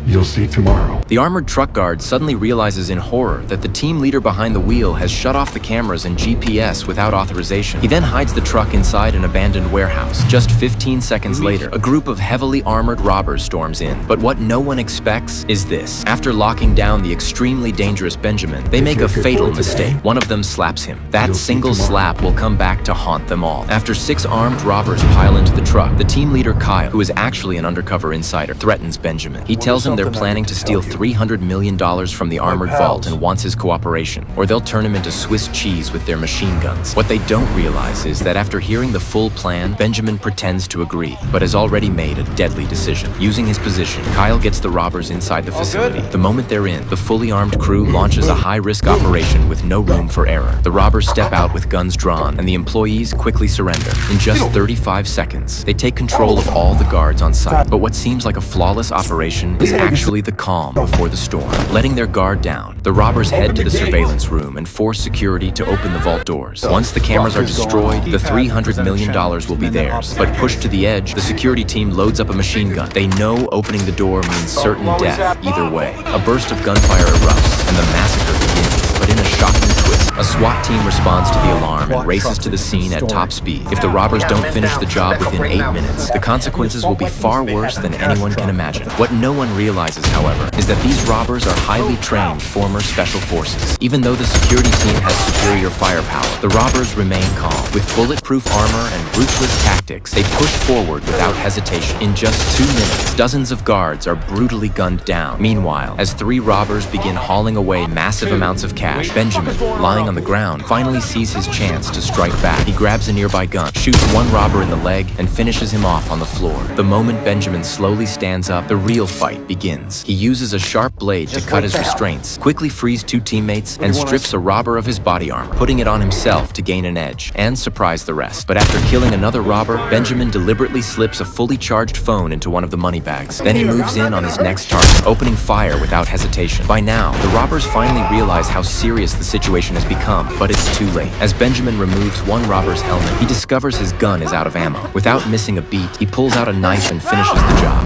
You'll see tomorrow. The armored truck guard suddenly realizes in horror that the team leader behind the wheel has shut off the cameras and GPS without authorization. He then hides the truck inside an abandoned warehouse. Just 15 seconds later, a group of heavily armored robbers storms in. But what no one expects is this. After locking down the extremely dangerous Benjamin, they make a fatal mistake. One of them slaps him. That single slap will come back to haunt them all. After 6 armed robbers pile into the truck, the team leader Kyle, who is actually an undercover insider, threatens Benjamin. He tells him they're planning to steal $300 million from the armored vault and wants his cooperation, or they'll turn him into Swiss cheese with their machine guns. What they don't realize is that after hearing the full plan, Benjamin pretends to agree, but has already made a deadly decision. Using his position, Kyle gets the robbers inside the facility. The moment they're in, the fully armed crew launches a high-risk operation with no room for error. The robbers step out with guns drawn, and the employees quickly surrender. In just 35 seconds, they take control of all the guards on site. But what seems like a flawless operation is actually the calm before the storm. Letting their guard down, the robbers head to the surveillance room and force security to open the vault doors. Once the cameras are destroyed, the $300 million will be theirs. But pushed to the edge, the security team loads up a machine gun. They know opening the door means certain death either way. A burst of gunfire erupts, and the massacre begins. But in a shocking twist, a SWAT team responds to the alarm and races to the scene at top speed. If the robbers don't finish the job within 8 minutes, the consequences will be far worse than anyone can imagine. What no one realizes, however, is that these robbers are highly trained former special forces. Even though the security team has superior firepower, the robbers remain calm. With bulletproof armor and ruthless tactics, they push forward without hesitation. In just 2 minutes, dozens of guards are brutally gunned down. Meanwhile, as 3 robbers begin hauling away massive amounts of cash, Benjamin, lying on the ground, finally sees his chance to strike back. He grabs a nearby gun, shoots one robber in the leg, and finishes him off on the floor. The moment Benjamin slowly stands up, the real fight begins. He uses a sharp blade to cut his restraints, quickly frees 2 teammates, and strips a robber of his body armor, putting it on himself to gain an edge and surprise the rest. But after killing another robber, Benjamin deliberately slips a fully charged phone into one of the money bags. Then he moves in on his next target, opening fire without hesitation. By now, the robbers finally realize how serious the situation has become, but it's too late. As Benjamin removes one robber's helmet, he discovers his gun is out of ammo. Without missing a beat, he pulls out a knife and finishes the job.